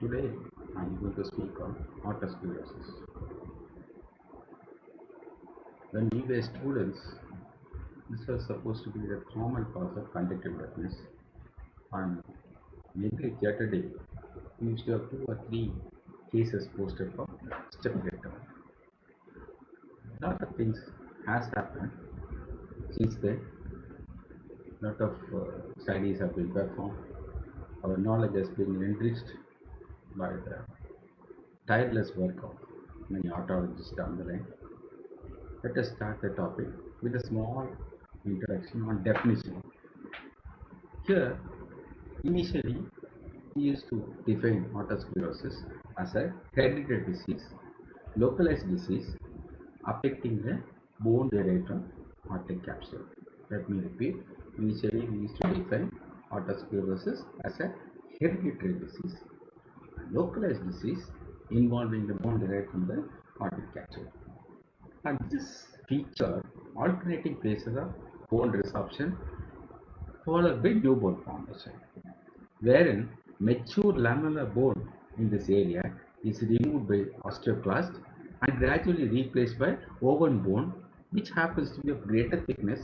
Today I'm going to speak on autosclerosis. When we were students, this was supposed to be the common cause of conjunctive deafness, and every Saturday we used to have 2 or 3 cases posted for step later. A lot of things has happened since then. A lot of studies have been performed. Our knowledge has been enriched by the tireless work of many audiologists down the line. Let us start the topic with a small introduction on definition. Here, initially, we used to define autosclerosis as a hereditary disease, localized disease affecting the bone derived from aortic capsule. Let me repeat. Initially, we used to define autosclerosis as a hereditary disease, localized disease involving the bone derived from the aortic capsule. And this feature alternating phases of bone resorption followed by newborn formation, wherein mature lamellar bone in this area is removed by osteoclast and gradually replaced by oven bone, which happens to be of greater thickness,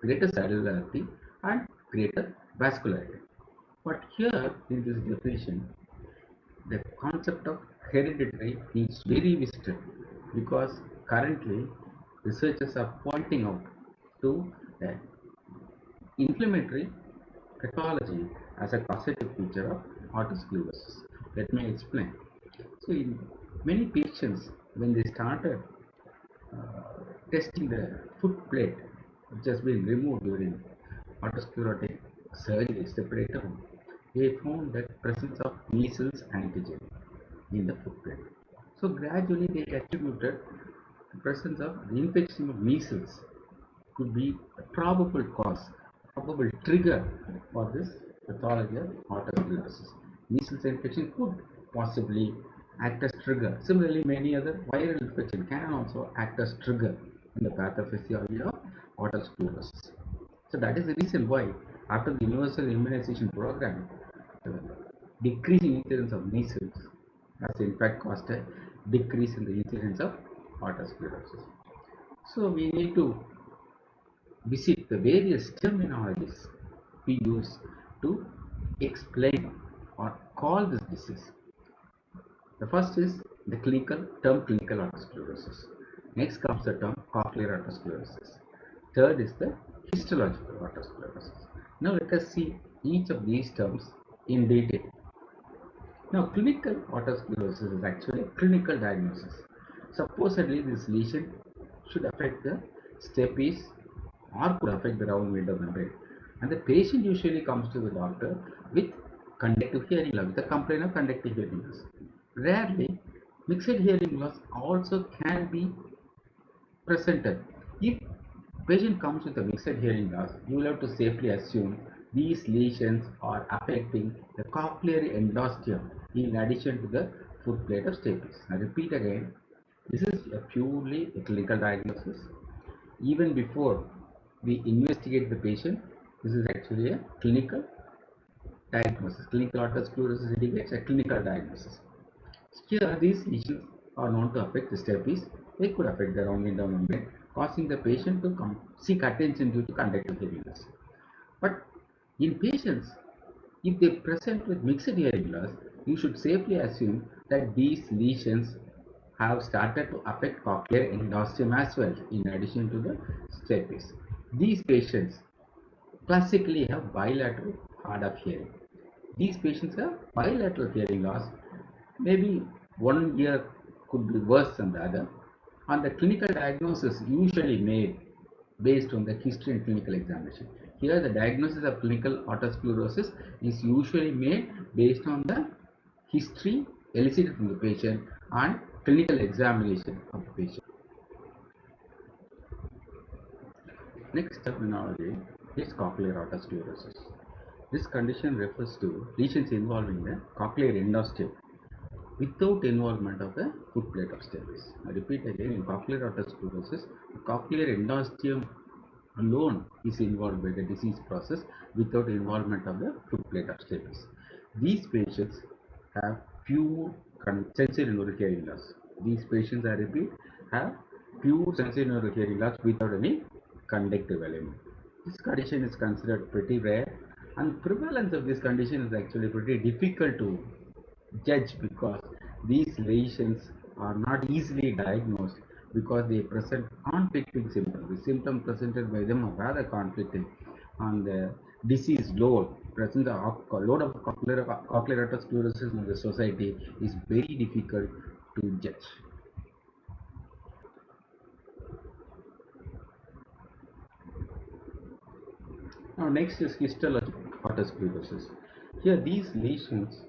greater cellularity, and greater vascularity. But here in this definition, the concept of hereditary needs to be revisited because currently researchers are pointing out to the inflammatory pathology as a causative feature of autosclerosis. Let me explain. So, in many patients, when they started testing the foot plate, which has been removed during autosclerotic surgery separator, they found that presence of measles antigen in the foot plate. So gradually they attributed the presence of the infection of measles could be a probable cause, probable trigger for this pathology of autosclerosis. Measles infection could possibly act as trigger. Similarly, many other viral infection can also act as trigger in the pathophysiology of autosclerosis. So that is the reason why after the universal immunization program, the decreasing incidence of measles has in fact caused a decrease in the incidence of autosclerosis. So we need to visit the various terminologies we use to explain or call this disease. The first is the clinical autosclerosis. Next comes the term cochlear autosclerosis. Third is the histological autosclerosis. Now let us see each of these terms in detail. Now, clinical autosclerosis is actually a clinical diagnosis. Supposedly, this lesion should affect the stapes or could affect the round window membrane. And the patient usually comes to the doctor with conductive hearing loss, with a complaint of conductive hearing loss. Rarely, mixed hearing loss also can be presented. If patient comes with a mixed hearing loss, you will have to safely assume these lesions are affecting the cochlear endosteum in addition to the foot plate of stapes. I repeat again, this is a purely a clinical diagnosis. Even before we investigate the patient, this is actually a clinical diagnosis. Clinical autosclerosis indicates a clinical diagnosis. Here, these lesions are known to affect the stapes. They could affect the round window membrane, causing the patient to seek attention due to conductive hearing loss. But in patients, if they present with mixed hearing loss, you should safely assume that these lesions have started to affect cochlear endosteum as well, in addition to the stapes. These patients classically have bilateral hard of hearing. These patients have bilateral hearing loss. Maybe one ear could be worse than the other, and the clinical diagnosis usually made based on the history and clinical examination. Here, the diagnosis of clinical autosclerosis is usually made based on the history elicited from the patient and clinical examination of the patient. Next terminology is cochlear autosclerosis. This condition refers to lesions involving the cochlear endosteum without involvement of the foot plate of stapes. I repeat again, in cochlear autosclerosis, the cochlear endosteum alone is involved by the disease process without involvement of the foot plate of stapes. These patients have pure sensory neural hearing loss. These patients, I repeat, have pure sensory neural hearing loss without any conductive element. This condition is considered pretty rare, and prevalence of this condition is actually pretty difficult to judge because these lesions are not easily diagnosed because they present conflicting symptoms. The symptoms presented by them are rather conflicting, and the disease load, presence of load of cochlear atherosclerosis in the society is very difficult to judge. Now next is histologic atherosclerosis. Here these lesions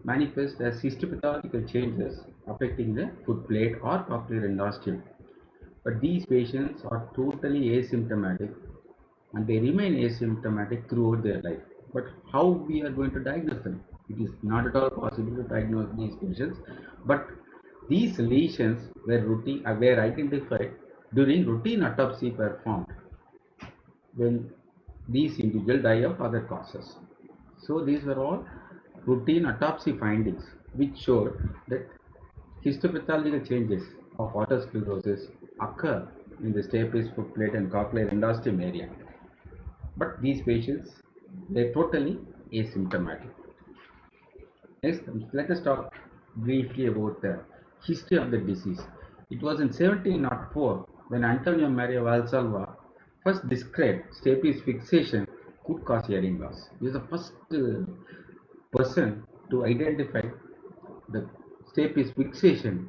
manifest as histopathological changes affecting the foot plate or cochlear endosteum. But these patients are totally asymptomatic and they remain asymptomatic throughout their life. But how we are going to diagnose them? It is not at all possible to diagnose these patients. But these lesions were identified during routine autopsy performed when these individuals die of other causes. So these were all routine autopsy findings which showed that histopathological changes of atherosclerosis occur in the stapes, foot plate and cochlear endosteum area. But these patients, they're totally asymptomatic. Next, let us talk briefly about the history of the disease. It was in 1704 when Antonio Maria Valsalva first described stapes fixation could cause hearing loss. He was the first person to identify the stapes fixation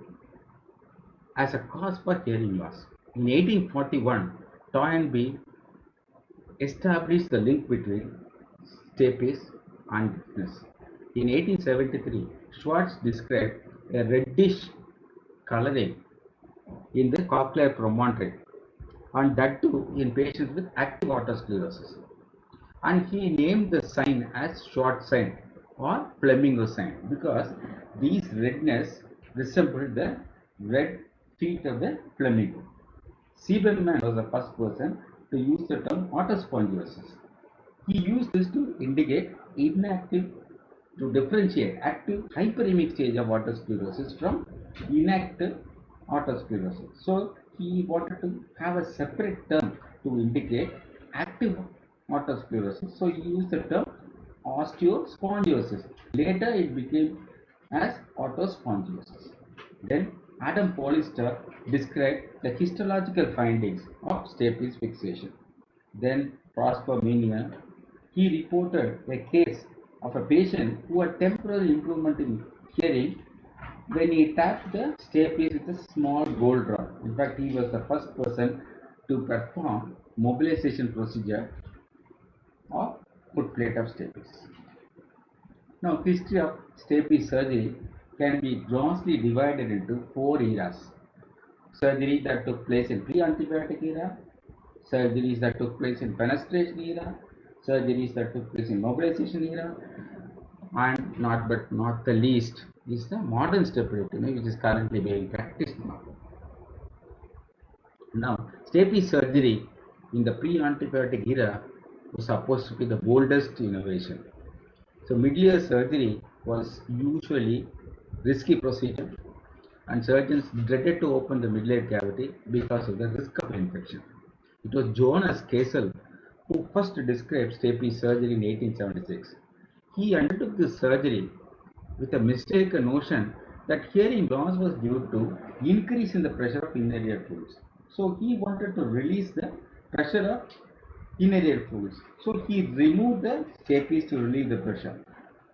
as a cause for hearing loss. In 1841, Toynbee established the link between stapes and deafness. In 1873, Schwartz described a reddish coloring in the cochlear promontory, and that too in patients with active atherosclerosis. And he named the sign as Schwartz sign or Flamingo sign because these redness resembled the red feet of the flamingo. Sieberman was the first person to use the term autospongiosis. He used this to indicate inactive, to differentiate active hyperemic stage of atherosclerosis from inactive atherosclerosis. So he wanted to have a separate term to indicate active atherosclerosis. So he used the term osteospongiosis. Later it became as autospongiosis. Then Adam Pollster described the histological findings of stapes fixation. Then Prosper Minier, he reported a case of a patient who had temporary improvement in hearing when he tapped the stapes with a small gold rod. In fact, he was the first person to perform mobilization procedure of foot plate of stapes. Now, history of stapes surgery can be grossly divided into four eras. Surgery that took place in pre-antibiotic era, surgeries that took place in fenestration era, surgeries that took place in mobilization era, and not the least is the modern staplectomy, which is currently being practiced now. Now, stapes surgery in the pre-antibiotic era was supposed to be the boldest innovation. So, mid-ear surgery was usually risky procedure, and surgeons dreaded to open the middle ear cavity because of the risk of infection. It was Jonas Kessel who first described stapes surgery in 1876. He undertook this surgery with a mistaken notion that hearing loss was due to increase in the pressure of inner ear fluids. So he wanted to release the pressure of inner ear fluids. So he removed the stapes to relieve the pressure.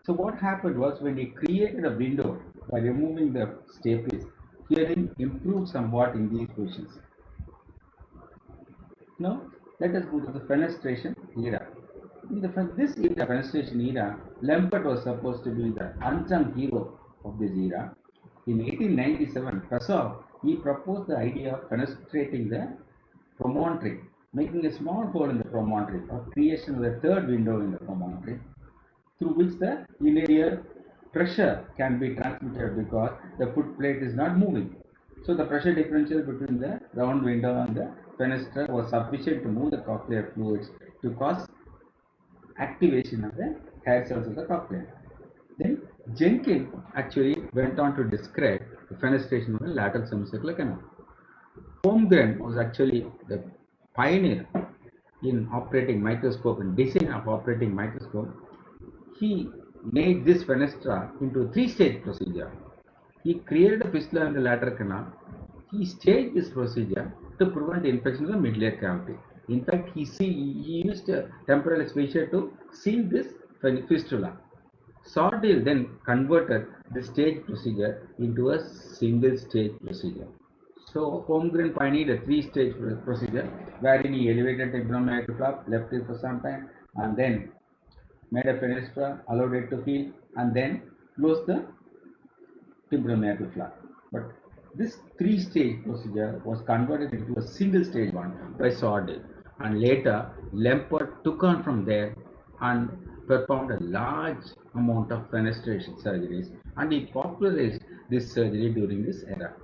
So what happened was when he created a window by removing the stapes, hearing improved somewhat in these patients. Now let us go to the fenestration era. In this era, fenestration era, Lempert was supposed to be the unsung hero of this era. In 1897, Kassav, he proposed the idea of fenestrating the promontory, making a small hole in the promontory or creation of the third window in the promontory through which the inner ear pressure can be transmitted because the foot plate is not moving. So the pressure differential between the round window and the fenestra was sufficient to move the cochlear fluids to cause activation of the hair cells of the cochlea. Then Jenkins actually went on to describe the fenestration of the lateral semicircular canal. Holmgren was actually the pioneer in operating microscope and design of operating microscope. He made this fenestra into a three-stage procedure. He created a fistula in the lateral canal. He staged this procedure to prevent infection of the medullary cavity. In fact, he used a temporal asphyxia to seal this fistula. Sordil then converted the stage procedure into a single stage procedure. So Holmgren pioneered a three-stage procedure wherein he elevated the abdominal flap, left it for some time, and then made a fenestra, allowed it to heal, and then closed the temporomandibular flap. But this three-stage procedure was converted into a single-stage one by Sordil, and later Lempert took on from there and performed a large amount of fenestration surgeries, and he popularized this surgery during this era.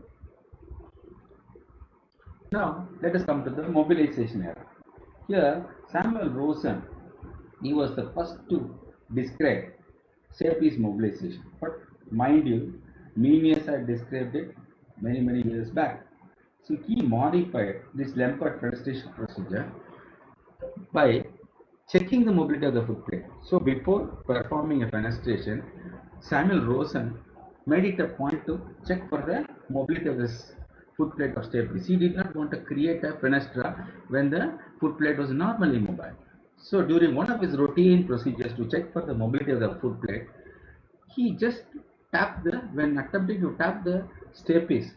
Now let us come to the mobilization era. Here Samuel Rosen, he was the first to describe stapes mobilization. But mind you, Meunier had described it many years back. So he modified this Lempert fenestration procedure by checking the mobility of the foot plate. So before performing a fenestration, Samuel Rosen made it a point to check for the mobility of this foot plate of stapes. He did not want to create a fenestra when the foot plate was normally mobile. So during one of his routine procedures to check for the mobility of the foot plate, he just tapped when attempting to tap the stapes,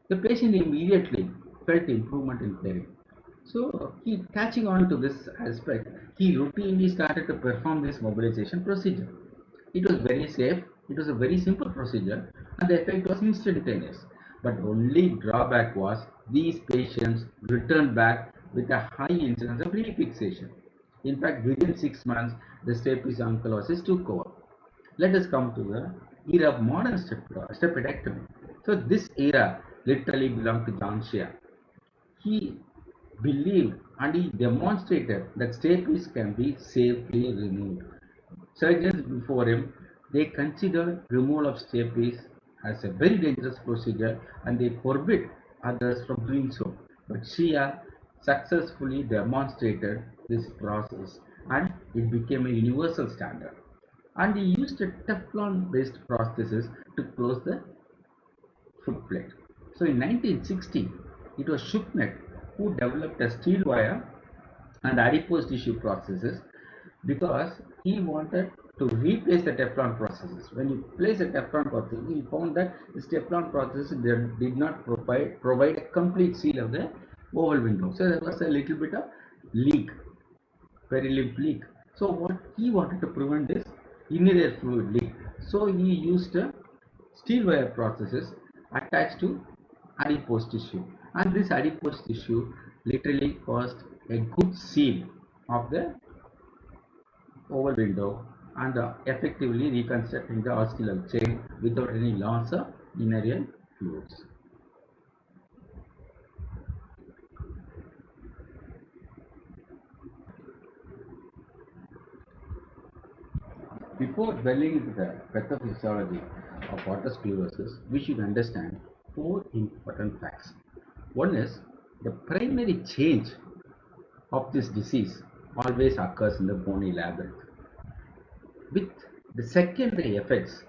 the patient immediately felt improvement in hearing. So he catching on to this aspect, he routinely started to perform this mobilization procedure. It was very safe, it was a very simple procedure, and the effect was instantaneous. But only drawback was these patients returned back with a high incidence of refixation. In fact, within 6 months, the stapes ankylosis took over. Let us come to the era of modern stapedectomy. So this era literally belonged to John Shea. He believed and he demonstrated that stapes can be safely removed. Surgeons before him, they considered removal of stapes as a very dangerous procedure and they forbid others from doing so. But Shea successfully demonstrated this process and it became a universal standard. And he used a Teflon based prosthesis to close the foot plate. So in 1960, it was Schucknet who developed a steel wire and adipose tissue prosthesis because he wanted to replace the Teflon prosthesis. When you place a Teflon prosthesis, he found that this Teflon prosthesis did not provide a complete seal of the oval window. So there was a little bit of leak, perilymph leak. So what he wanted to prevent is inner ear fluid leak. So he used a steel wire prosthesis attached to adipose tissue, and this adipose tissue literally caused a good seal of the oval window and effectively reconstructing the oscular chain without any loss of inner ear fluids. Before dwelling into the pathophysiology of autosclerosis, we should understand four important facts. One is the primary change of this disease always occurs in the bony labyrinth, with the secondary effects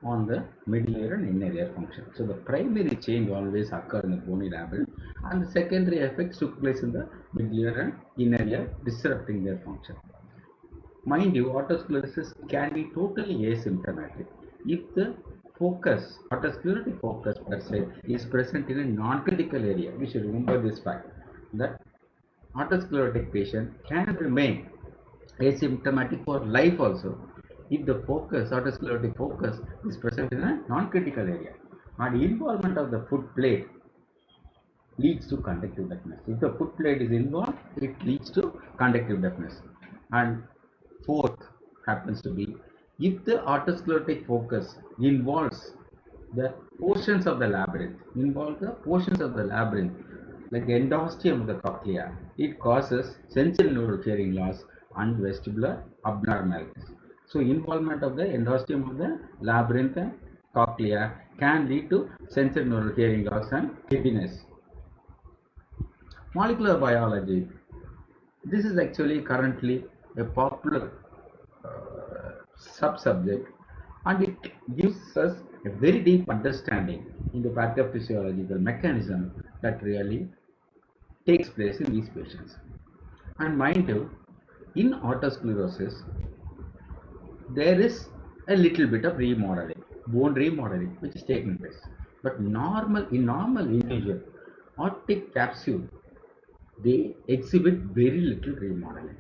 on the middle ear and inner ear function. So the primary change always occurs in the bony labyrinth, and the secondary effects took place in the middle ear and inner ear, disrupting their function. Mind you, autosclerosis can be totally asymptomatic if the focus, autosclerotic focus per se, is present in a non-critical area. We should remember this fact that autosclerotic patient can remain asymptomatic for life also if the focus, autosclerotic focus, is present in a non-critical area. And involvement of the foot plate leads to conductive deafness. If the foot plate is involved, it leads to conductive deafness. And fourth happens to be if the autosclerotic focus involves the portions of the labyrinth, like the endosteum of the cochlea, it causes sensory neural hearing loss and vestibular abnormalities. So involvement of the endosteum of the labyrinth and cochlea can lead to sensorineural hearing loss and heaviness. Molecular biology. This is actually currently a popular sub-subject, and it gives us a very deep understanding in the pathophysiological mechanism that really takes place in these patients. And mind you, in autosclerosis, there is a little bit of remodeling, bone remodeling, which is taking place. But in normal individual, aortic capsule, they exhibit very little remodeling.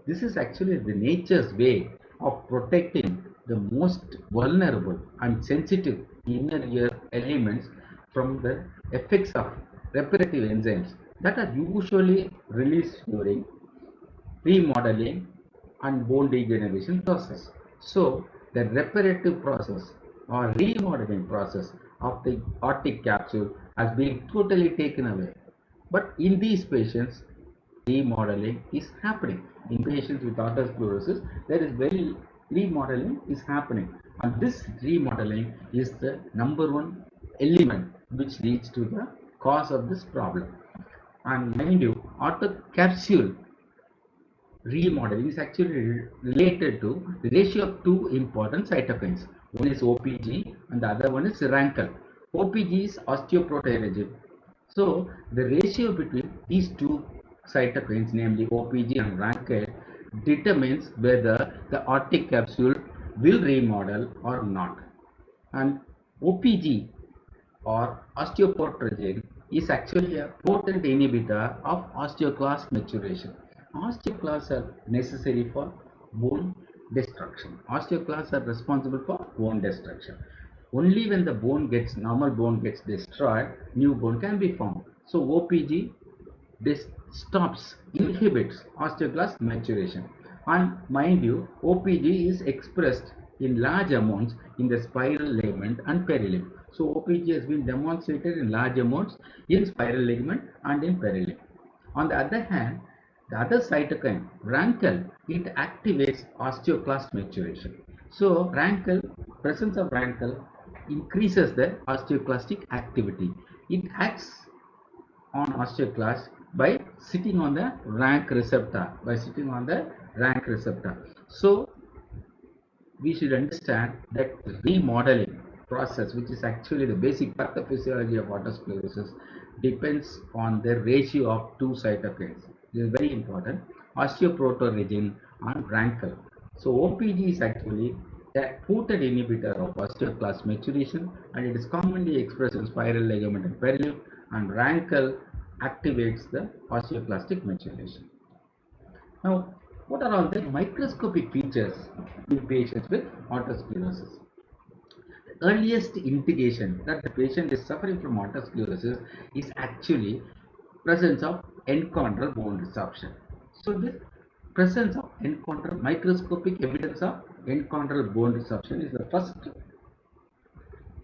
This is actually the nature's way of protecting the most vulnerable and sensitive inner ear elements from the effects of reparative enzymes that are usually released during remodeling and bone degeneration process. So the reparative process or remodeling process of the aortic capsule has been totally taken away. But in these patients, remodeling is happening. In patients with autosclerosis, there is very remodeling is happening, and this remodeling is the number one element which leads to the cause of this problem. And mind you, autocapsule remodeling is actually related to the ratio of two important cytokines. One is OPG and the other one is RANKL. OPG is osteoproteolysis. So the ratio between these two cytokines, namely OPG and RANKL, determines whether the aortic capsule will remodel or not. And OPG or osteoportrogen is actually a potent inhibitor of osteoclast maturation. Osteoclasts are necessary for bone destruction. Osteoclasts are responsible for bone destruction. Only when the normal bone gets destroyed, new bone can be formed. So OPG inhibits osteoclast maturation. And mind you, OPG is expressed in large amounts in the spiral ligament and perilimb. So OPG has been demonstrated in large amounts in spiral ligament and in perilimb. On the other hand, the other cytokine, RANKL, it activates osteoclast maturation. So presence of RANKL increases the osteoclastic activity. It acts on osteoclast by sitting on the rank receptor. So we should understand that remodeling process, which is actually the basic pathophysiology of autosclerosis, depends on the ratio of two cytokines. This is very important: osteoproteoregin and RANKL. So OPG is actually a potent inhibitor of osteoclast maturation, and it is commonly expressed in spiral ligament and perilimb, and RANKL activates the osteoclastic maturation. Now, what are all the microscopic features in patients with autosclerosis? The earliest indication that the patient is suffering from autosclerosis is actually presence of enchondral bone resorption. So, this presence of microscopic evidence of enchondral bone resorption is the first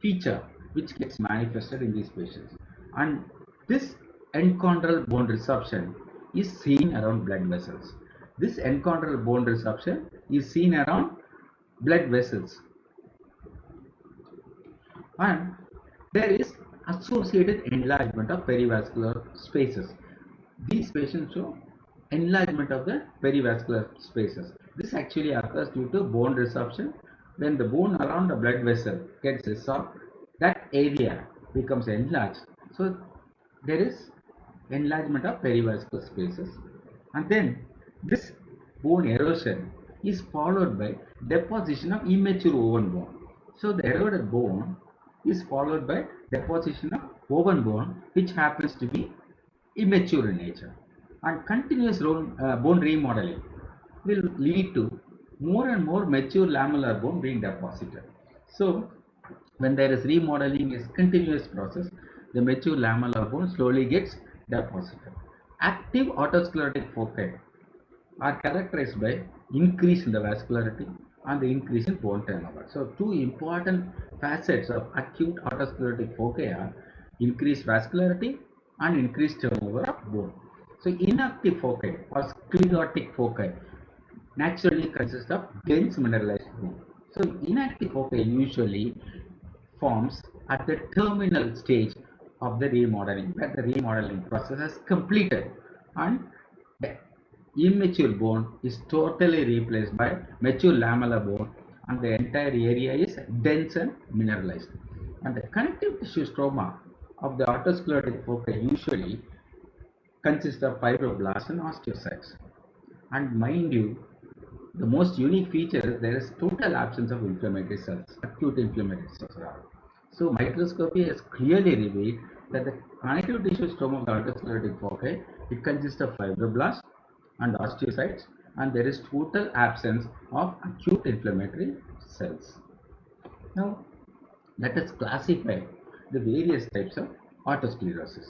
feature which gets manifested in these patients, and this enchondral bone resorption is seen around blood vessels. This enchondral bone resorption is seen around blood vessels, and there is associated enlargement of perivascular spaces. These patients show enlargement of the perivascular spaces. This actually occurs due to bone resorption. When the bone around the blood vessel gets resorbed, that area becomes enlarged. So there is enlargement of perivascular spaces, and then this bone erosion is followed by deposition of immature woven bone. So the eroded bone is followed by deposition of woven bone, which happens to be immature in nature, and continuous bone remodeling will lead to more and more mature lamellar bone being deposited. So when there is remodeling is continuous process, the mature lamellar bone slowly gets deposited. Active autosclerotic foci are characterized by increase in the vascularity and the increase in bone turnover. So two important facets of acute autosclerotic foci are increased vascularity and increased turnover of bone. So inactive foci or sclerotic foci, naturally consists of dense mineralized bone. So inactive foci usually forms at the terminal stage of the remodeling, where the remodeling process has completed and the immature bone is totally replaced by mature lamellar bone, and the entire area is dense and mineralized. And the connective tissue stroma of the arteriosclerotic foci usually consists of fibroblasts and osteocytes. And mind you, the most unique feature is there is total absence of inflammatory cells, acute inflammatory cells. So microscopy has clearly revealed that the connective tissue stroma of the arteriosclerotic foci, it consists of fibroblasts and osteocytes, and there is total absence of acute inflammatory cells. Now, let us classify the various types of autosclerosis.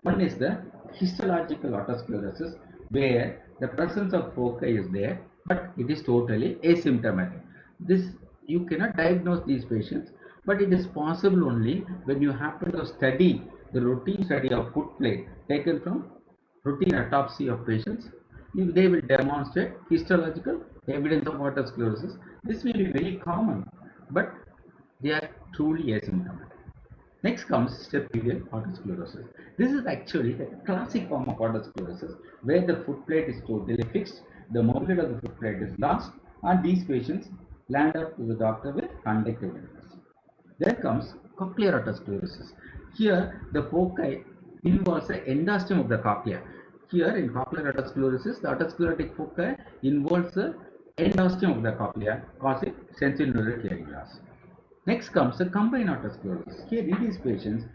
One is the histological autosclerosis, where the presence of foci is there, but it is totally asymptomatic. This you cannot diagnose these patients, but it is possible only when you happen to study the routine study of foot plate taken from routine autopsy of patients. If they will demonstrate histological evidence of autosclerosis. This may be very common, but they are truly asymptomatic. Next comes stapedial autosclerosis. This is actually the classic form of autosclerosis where the foot plate is totally fixed, the mobility of the foot plate is lost, and these patients land up to the doctor with conjunctivitis. Then comes cochlear autosclerosis. Here, the foci involves the endostem of the cochlea. Here, in cochlear autosclerosis, the autosclerotic foci involves the endostem of the cochlea, causing sensorineural hearing loss. Next comes the combined autosclerosis. Here, in these patients,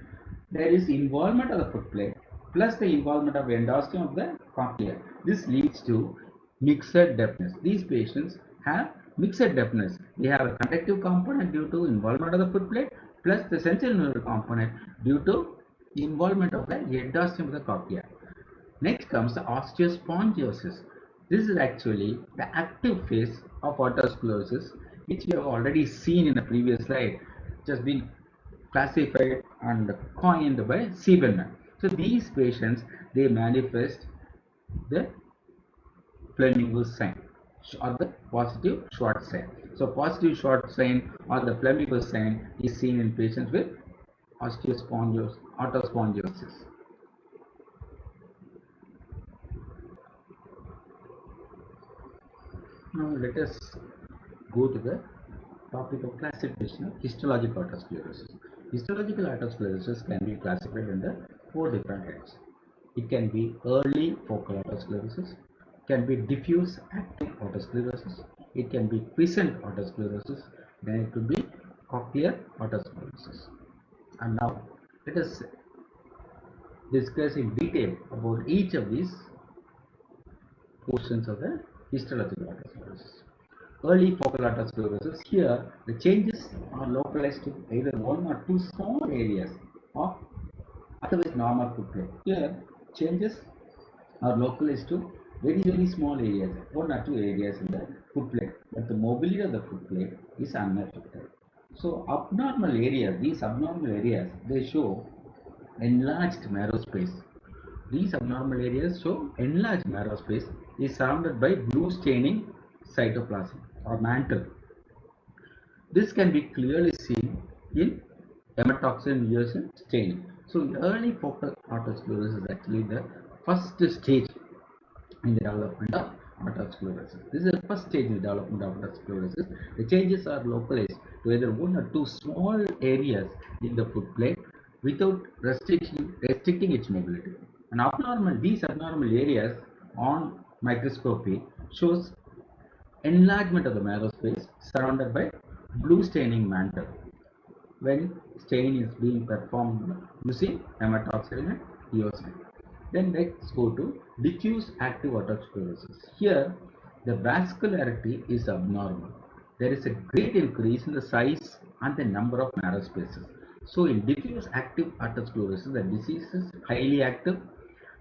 there is involvement of the foot plate plus the involvement of endostem of the cochlea. This leads to mixed deafness. These patients have mixed deafness. They have a conductive component due to involvement of the foot plate plus the sensory neural component due to involvement of the endostem of the cochlea. Next comes the osteospongiosis. This is actually the active phase of autosclerosis, which we have already seen in the previous slide. It has been classified and coined by Siebenmann. So these patients, they manifest the Fleming's sign or the positive Schwartz sign. So positive Schwartz sign or the Fleming's sign is seen in patients with autospongiosis. Now let us go to the topic of classification of histological autosclerosis. Histological autosclerosis can be classified under four different types. It can be early focal autosclerosis, can be diffuse active autosclerosis, it can be quiescent autosclerosis, then it could be cochlear autosclerosis. And now let us discuss in detail about each of these portions of the histological autosclerosis. Early focal autosclerosis, here the changes are localized to either one or two small areas of otherwise normal foot plate. Here changes are localized to very small areas, one or two areas in the foot plate, but the mobility of the foot plate is unaffected. So abnormal areas, these abnormal areas, they show enlarged marrow space. These abnormal areas show enlarged marrow space is surrounded by blue staining cytoplasm or mantle. This can be clearly seen in hematoxin staining. So early focal autosclerosis is actually the first stage in the development of autosclerosis. This is the first stage in the development of autosclerosis. The changes are localized to either one or two small areas in the foot plate without restricting its mobility. These abnormal areas on microscopy shows enlargement of the marrow space surrounded by blue staining mantle when stain is being performed using hematoxylin and eosin. Then let's go to diffuse active autosclerosis. Here, the vascularity is abnormal. There is a great increase in the size and the number of marrow spaces. So, in diffuse active autosclerosis, the disease is highly active.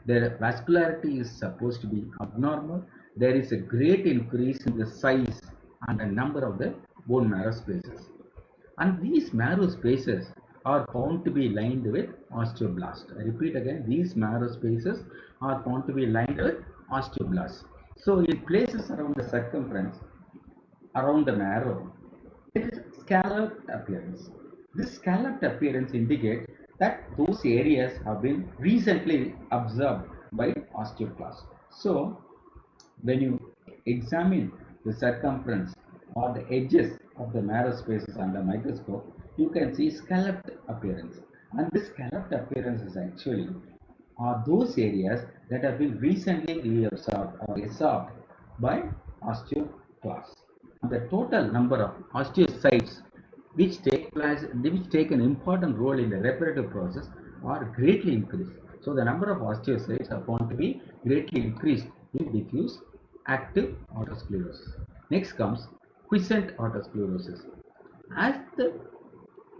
The vascularity is supposed to be abnormal. There is a great increase in the size and the number of the bone marrow spaces. And these marrow spaces are found to be lined with osteoblasts. I repeat again, these marrow spaces are found to be lined with osteoblasts. So in places around the circumference, around the marrow, there is scalloped appearance. This scalloped appearance indicates that those areas have been recently absorbed by osteoclast. So when you examine the circumference or the edges of the marrow spaces under microscope, you can see scalloped appearance. And this scalloped appearance is actually are those areas that have been recently reabsorbed or resorbed by osteoclasts. And the total number of osteocytes which take an important role in the reparative process are greatly increased. So the number of osteocytes are found to be greatly increased in diffuse active autosclerosis. Next comes quiescent autosclerosis. As the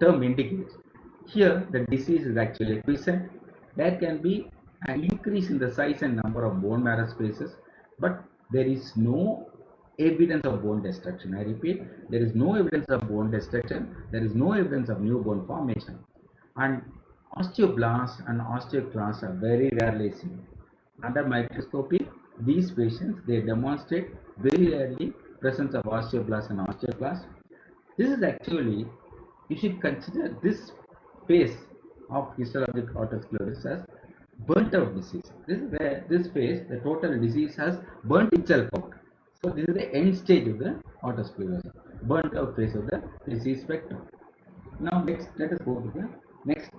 term indicates, here the disease is actually quiescent. There can be an increase in the size and number of bone marrow spaces, but there is no evidence of bone destruction. I repeat, there is no evidence of bone destruction, there is no evidence of new bone formation. And osteoblasts and osteoclasts are very rarely seen. Under microscopy, these patients they demonstrate very rarely presence of osteoblasts and osteoclasts. This is actually, you should consider this phase of histologic autosclerosis as burnt out disease. This is where this phase, the total disease has burnt itself out. So this is the end stage of the autosclerosis, burnt out phase of the disease spectrum. Now next, let us go to the next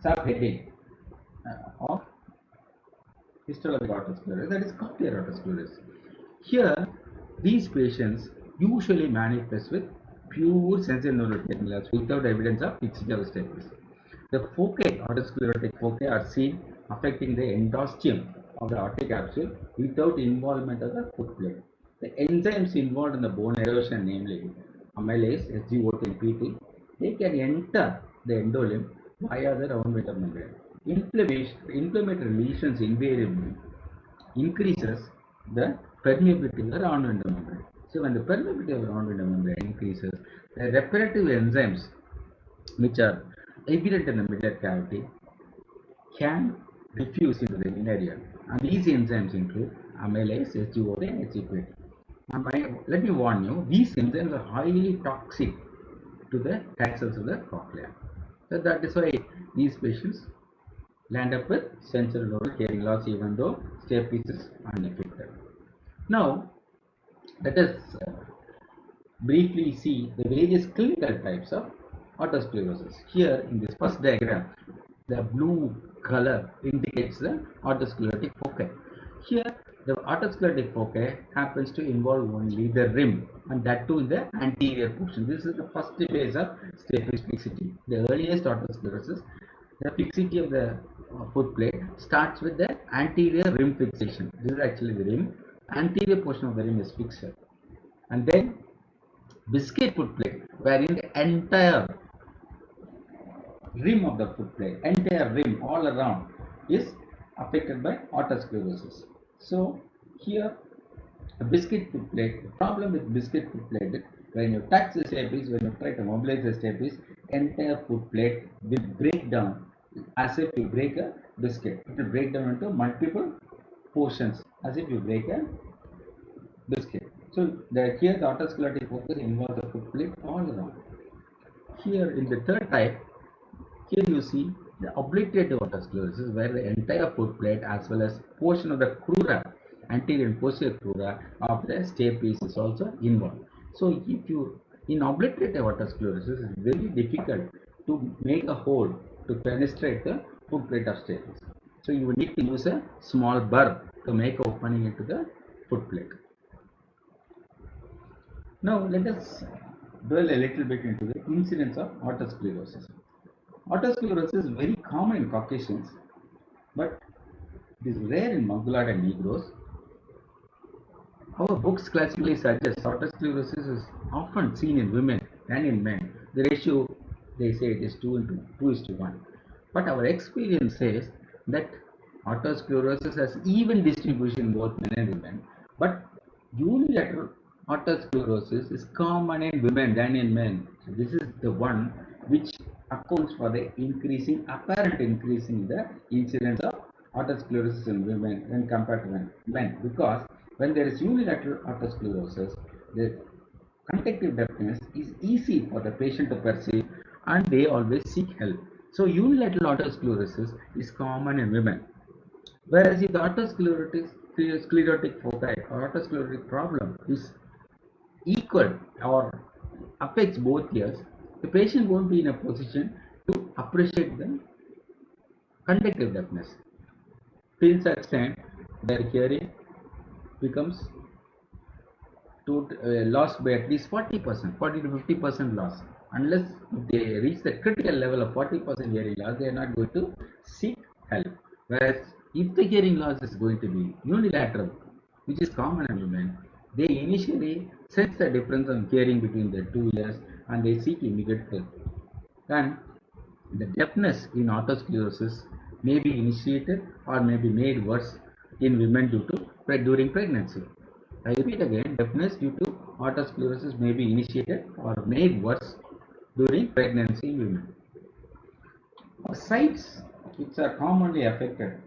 subheading of histologic autosclerosis, that is cochlear autosclerosis. Here, these patients usually manifest with pure sensory neural loss without evidence of fixity of stapes. The foci, autosclerotic foci, are seen affecting the endosteum of the aortic capsule without involvement of the foot plate. The enzymes involved in the bone erosion, namely amylase, SGOT, and PT, they can enter the endolimb via the round winter membrane. Inflammatory lesions invariably increases the permeability of the round window membrane. So when the permeability of the round window membrane increases, the reparative enzymes which are evident in the middle cavity can diffuse into the inner ear. And these enzymes include amylase, SGOT, and HGPT. Let me warn you, these enzymes are highly toxic to the taxons of the cochlea. So that is why these patients land up with sensory neural hearing loss even though stapes is unaffected. Now, let us briefly see the various clinical types of autosclerosis. Here in this first diagram, the blue color indicates the autosclerotic foci. Here, the autosclerotic foci happens to involve only the rim, and that too in the anterior portion. This is the first phase of stapes fixity. The earliest autosclerosis, the fixity of the foot plate starts with the anterior rim fixation. This is actually the rim. Anterior portion of the rim is fixed, and then biscuit foot plate, wherein the entire rim of the foot plate, entire rim all around is affected by autosclerosis. So here a biscuit foot plate, the problem with biscuit foot plate is when you touch the stapes, when you try to mobilize the stapes, entire foot plate will break down as if you break a biscuit. It will break down into multiple portions as if you break a biscuit. So here the autosclerotic focus involves the foot plate all around. Here in the third type, here you see the obliterative autosclerosis where the entire foot plate as well as portion of the crura, anterior and posterior crura of the stapes is also involved. So if you in obliterative autosclerosis, it's very difficult to make a hole to penetrate the foot plate of stapes. So you need to use a small burr to make opening into the foot plate. Now let us dwell a little bit into the incidence of autosclerosis. Autosclerosis is very common in Caucasians, but it is rare in Mongoloid and Negroes. Our books classically suggest autosclerosis is often seen in women than in men. The ratio, they say it is 2:1. But our experience says that autosclerosis has even distribution in both men and women. But unilateral autosclerosis is common in women than in men. So this is the one which accounts for the apparent increase in the incidence of autosclerosis in women when compared to men. Because When there is unilateral autosclerosis, the conductive deafness is easy for the patient to perceive and they always seek help. So unilateral autosclerosis is common in women. Whereas if the sclerotic foci or autosclerotic problem is equal or affects both ears, the patient won't be in a position to appreciate the conductive deafness. Till such time, their hearing becomes lost by at least 40%, 40 to 50% loss. Unless they reach the critical level of 40% hearing loss, they are not going to seek help. Whereas if the hearing loss is going to be unilateral, which is common in women, they initially sense the difference in hearing between the two ears and they seek immediate help. Then the deafness in autosclerosis may be initiated or may be made worse in women during pregnancy. I repeat again, deafness due to autosclerosis may be initiated or made worse during pregnancy in women. Sites which are commonly affected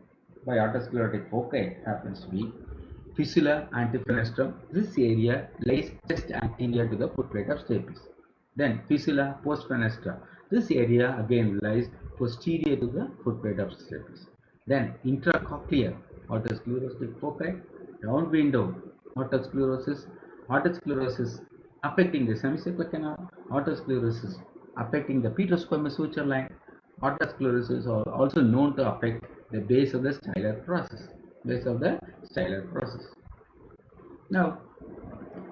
by autosclerotic foci happens to be fissula antifenestrum. This area lies just anterior to the footplate of stapes. Then fissula postfenestra. This area again lies posterior to the footplate of stapes. Then intracochlear autosclerotic foci, downwindow autosclerosis, autosclerosis affecting the semicircular canal, autosclerosis affecting the petrosquamous suture line. Autosclerosis are also known to affect the base of the styler process. Now,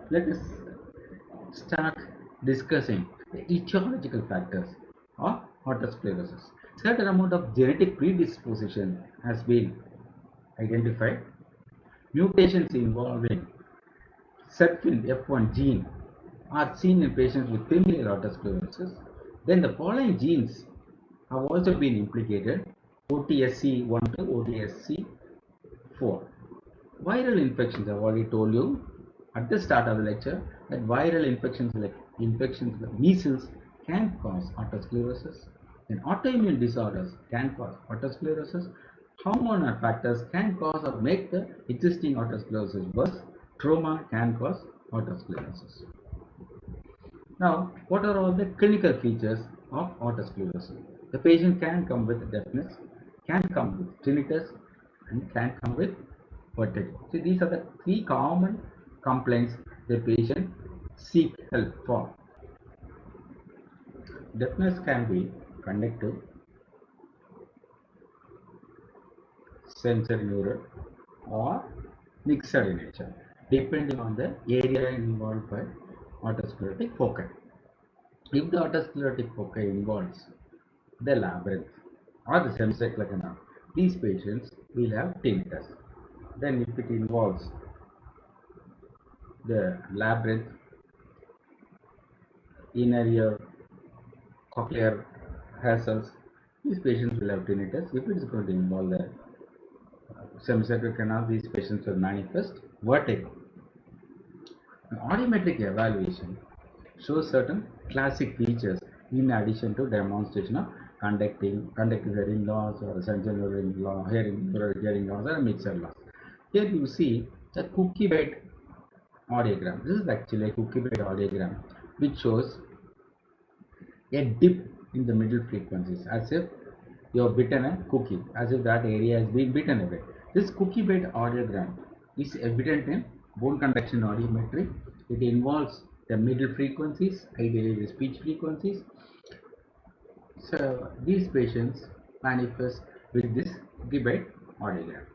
let us start discussing the etiological factors of autosclerosis. Certain amount of genetic predisposition has been identified. Mutations involving SERPIN F1 gene are seen in patients with familial autosclerosis. Then the following genes have also been implicated: OTSC1 to OTSC4. Viral infections, I've already told you at the start of the lecture that viral infections like measles can cause autosclerosis, and autoimmune disorders can cause autosclerosis. Hormonal factors can cause or make the existing autosclerosis worse. Trauma can cause autosclerosis. Now, what are all the clinical features of autosclerosis? The patient can come with deafness, can come with tinnitus, and can come with vertigo. So these are the three common complaints the patient seek help for. Deafness can be conductive, sensorineural, or mixed in nature, depending on the area involved by autosclerotic foci. If the autosclerotic foci involves the labyrinth or the semicircular canal, these patients will have tinnitus. Then if it involves the labyrinth, inner ear, cochlear hassles, these patients will have tinnitus. If it is going to involve the semicircular canal, these patients will manifest vertigo. An audiometric evaluation shows certain classic features in addition to demonstration of conductive hearing loss or sensory hearing loss or mixer loss. Here you see the cookie bite audiogram. This is actually a cookie bite audiogram which shows a dip in the middle frequencies, as if you have bitten a cookie, as if that area has been bitten away. This cookie bite audiogram is evident in bone conduction audiometry. It involves the middle frequencies, ideally the speech frequencies. So these patients manifest with this cookie bite audiogram.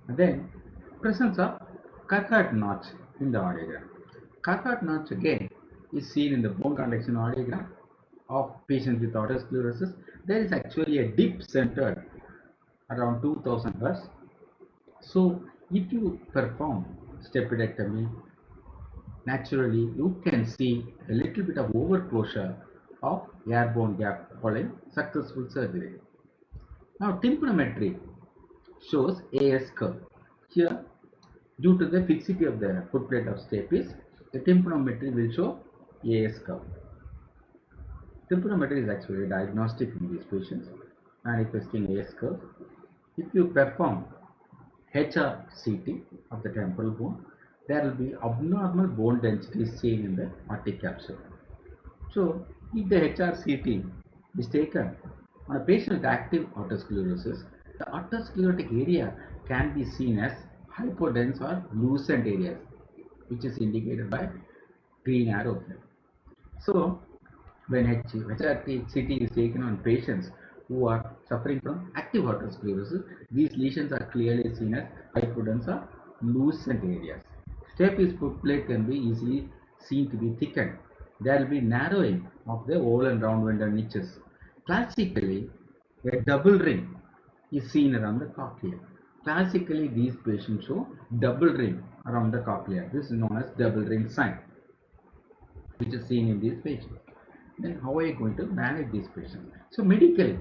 And then presence of Carhart notch in the audiogram. Carhart notch again is seen in the bone conduction audiogram of patients with autosclerosis. There is actually a dip centered around 2000 Hz. So if you perform stapedectomy, naturally you can see a little bit of overclosure of airborne gap following successful surgery. Now tympanometry shows AS curve. Here, due to the fixity of the footplate of stapes, the tympanometry will show AS curve. Tympanometry is actually diagnostic in these patients, manifesting AS curve. If you perform HRCT of the temporal bone, there will be abnormal bone density seen in the aortic capsule. So, if the HRCT is taken on a patient with active atherosclerosis, the atherosclerotic area can be seen as hypodense or loosened areas, which is indicated by green arrow here. So, when HRCT is taken on patients who are suffering from active atherosclerosis, these lesions are clearly seen as hypodense or loosened areas. Stapes foot plate can be easily seen to be thickened. There will be narrowing of the oval and round window niches. Classically, a double ring is seen around the cochlea. Classically, these patients show double ring around the cochlea. This is known as double ring sign, which is seen in these patients. Then how are you going to manage these patients? So medically,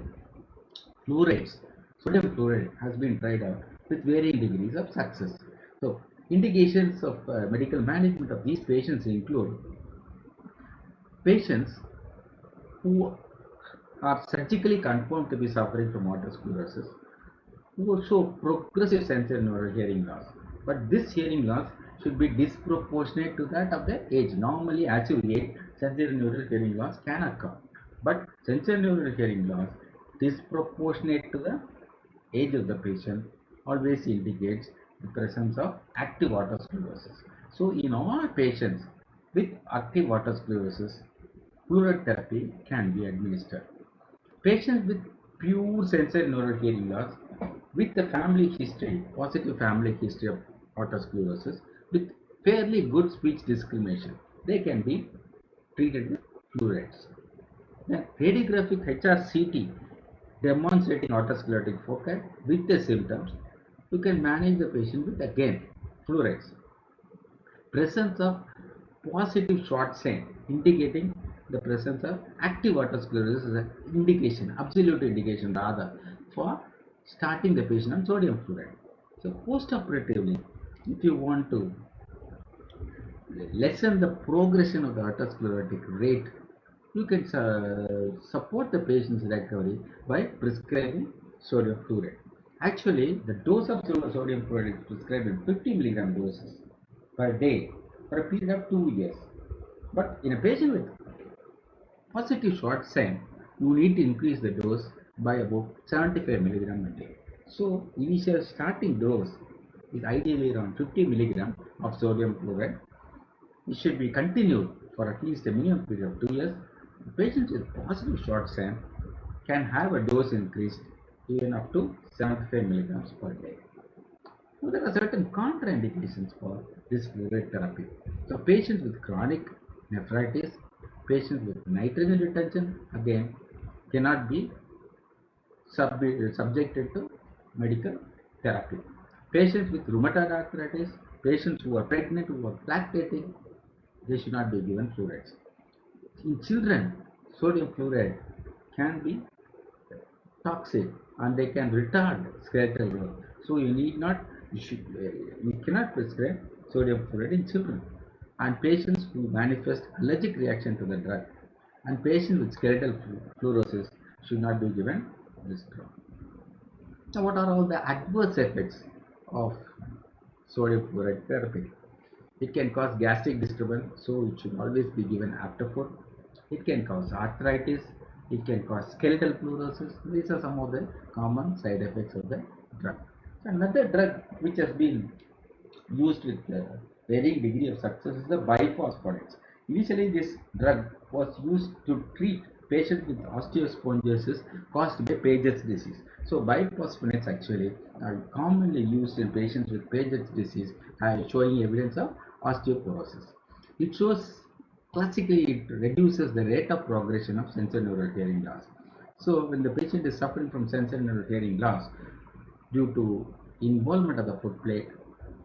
fluorides, sodium fluoride has been tried out with varying degrees of success. So indications of medical management of these patients include patients who are surgically confirmed to be suffering from atherosclerosis, who show progressive sensory neural hearing loss. But this hearing loss should be disproportionate to that of the age. Normally, as you age, sensory neural hearing loss can occur. But sensory neural hearing loss disproportionate to the age of the patient always indicates the presence of active atherosclerosis. So, in all patients with active atherosclerosis, fluoride therapy can be administered. Patients with pure sensory neural hearing loss with the family history, positive family history of atherosclerosis with fairly good speech discrimination, they can be treated with fluorides. Then radiographic HRCT demonstrating atherosclerotic foci with the symptoms, you can manage the patient with again fluorides. Presence of positive short sign indicating the presence of active atherosclerosis is an indication, absolute indication rather, for starting the patient on sodium fluoride. So post-operatively, if you want to lessen the progression of the atherosclerotic rate, you can support the patient's recovery by prescribing sodium fluoride. Actually, the dose of sodium fluoride is prescribed in 50 milligram doses per day for a period of 2 years. But in a patient with positive short sign, you need to increase the dose by about 75 milligram a day. So, initial starting dose is ideally around 50 milligram of sodium fluoride. It should be continued for at least a minimum period of 2 years. Patients with positive short sign can have a dose increased even up to 75 milligrams per day. So there are certain contraindications for this fluoride therapy. So patients with chronic nephritis, patients with nitrogen retention, again, cannot be subjected to medical therapy. Patients with rheumatoid arthritis, patients who are pregnant, who are lactating, they should not be given fluorides. In children, sodium fluoride can be toxic and they can retard skeletal growth. So you cannot prescribe sodium fluoride in children. And patients who manifest allergic reaction to the drug and patients with skeletal fluorosis should not be given this drug. Now, what are all the adverse effects of sodium fluoride therapy? It can cause gastric disturbance, so it should always be given after food. It can cause arthritis. It can cause skeletal fluorosis. These are some of the common side effects of the drug. Another drug which has been used with varying degree of success is the biphosphonates. Initially, this drug was used to treat patients with osteospongiosis caused by Paget's disease. So, biphosphonates actually are commonly used in patients with Paget's disease, showing evidence of osteoporosis. It shows classically it reduces the rate of progression of sensorineural hearing loss. So, when the patient is suffering from sensorineural hearing loss due to involvement of the foot plate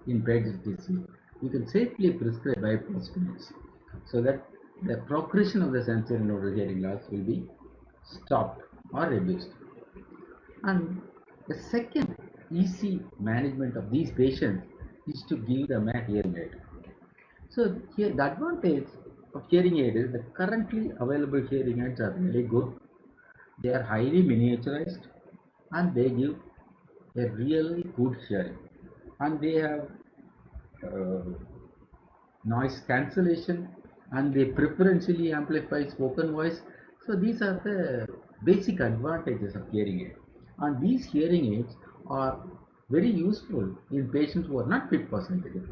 in Paget's disease, you can safely prescribe biphosphonates so that the progression of the sensorineural hearing loss will be stopped or reduced. And the second easy management of these patients is to give them a hearing aid. So here the advantage of hearing aid is the currently available hearing aids are really good. They are highly miniaturized and they give a really good hearing. and they have uh, noise cancellation, and they preferentially amplify spoken voice. So these are the basic advantages of hearing aid, and these hearing aids are very useful in patients who are not fit for surgery.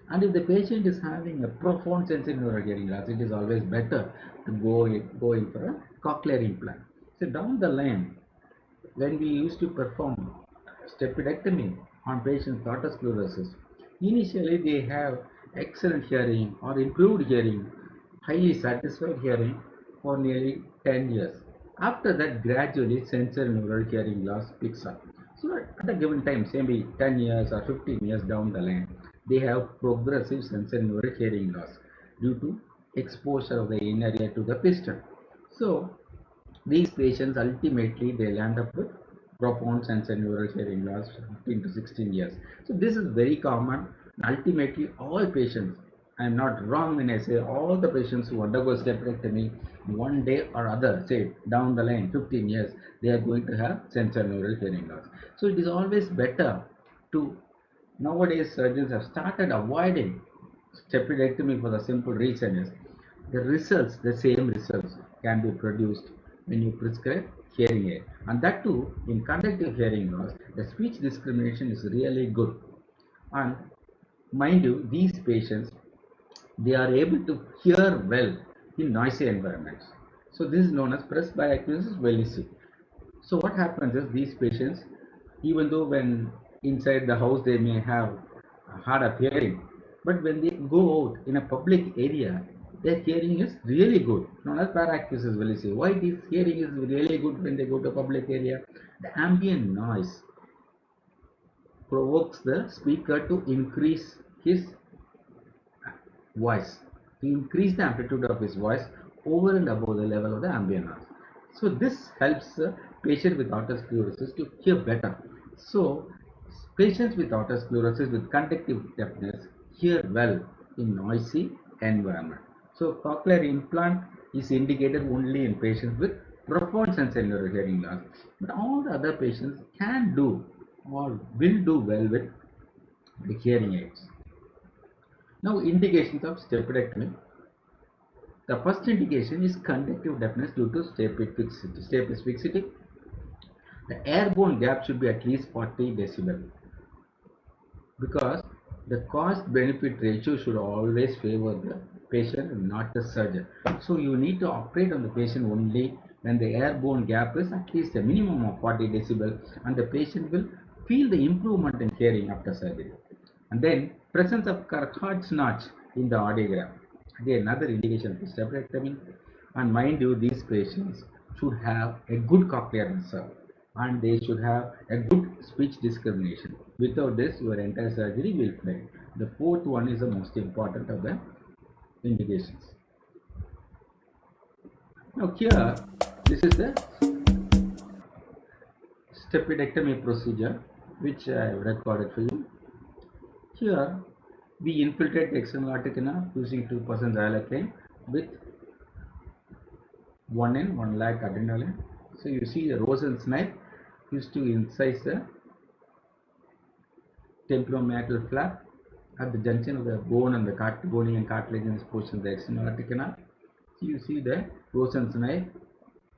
And if the patient is having a profound sensory neural hearing loss, it is always better to go in for a cochlear implant. So down the line, when we used to perform stapedectomy on patients with otosclerosis, initially they have excellent hearing or improved hearing, highly satisfied hearing for nearly 10 years. After that, gradually sensory neural hearing loss picks up. So at a given time, say maybe 10 years or 15 years down the line, they have progressive sensory neural hearing loss due to exposure of the inner ear to the piston. So these patients ultimately they'll end up with profound sensory neural hearing loss 15 to 16 years. So this is very common. Ultimately, all patients, I am not wrong when I say all the patients who undergo stapedectomy, one day or other, say down the line, 15 years, they are going to have sensory neural hearing loss. So it is always better to, nowadays surgeons have started avoiding stapedectomy for the simple reason is the results, the same results can be produced when you prescribe hearing aid. And that too, in conductive hearing loss, the speech discrimination is really good. And mind you, these patients, they are able to hear well in noisy environments. So this is known as presbyacusis velici. So what happens is these patients, even though when inside the house they may have hard of hearing, but when they go out in a public area, their hearing is really good. Known as paracusis velici. Why this hearing is really good when they go to a public area? The ambient noise provokes the speaker to increase his voice, to increase the amplitude of his voice over and above the level of the ambient noise. So this helps the patient with otosclerosis to hear better. So patients with otosclerosis with conductive deafness hear well in noisy environment. So cochlear implant is indicated only in patients with profound sensory neural hearing loss, but all the other patients can do or will do well with the hearing aids. Now, indications of stapedectomy. The first indication is conductive deafness due to stapes fixity. The airborne gap should be at least 40 decibel because the cost benefit ratio should always favor the patient and not the surgeon. So you need to operate on the patient only when the airborne gap is at least a minimum of 40 decibel and the patient will feel the improvement in hearing after surgery. And then presence of Carhart notch in the audiogram. Again, another indication for stapedectomy. And mind you, these patients should have a good cochlear reserve and they should have a good speech discrimination. Without this, your entire surgery will fail. The fourth one is the most important of the indications. Now here, this is the stapedectomy procedure which I have recorded for you. Here, we infiltrate the external aortic canal using 2% xylocaine with 1 lakh adrenaline. So you see the Rosen's knife used to incise the temporomandibular flap at the junction of the bone and the bony and cartilaginous portion of the external aortic canal. So you see the Rosen's knife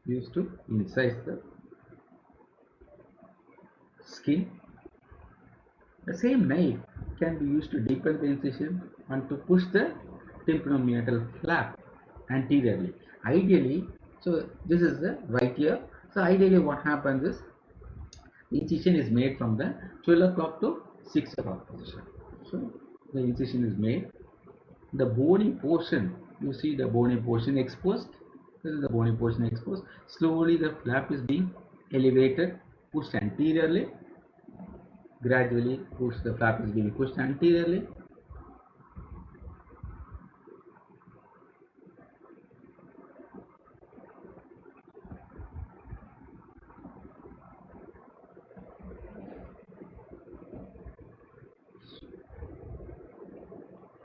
used to incise the skin. The same knife can be used to deepen the incision and to push the temporomandibular flap anteriorly. Ideally, so this is the right ear. So ideally what happens is incision is made from the 12 o'clock to 6 o'clock position. So the incision is made. The bony portion, you see the bony portion exposed. This is the bony portion exposed. Slowly the flap is being elevated, pushed anteriorly. Gradually the flap is being pushed anteriorly.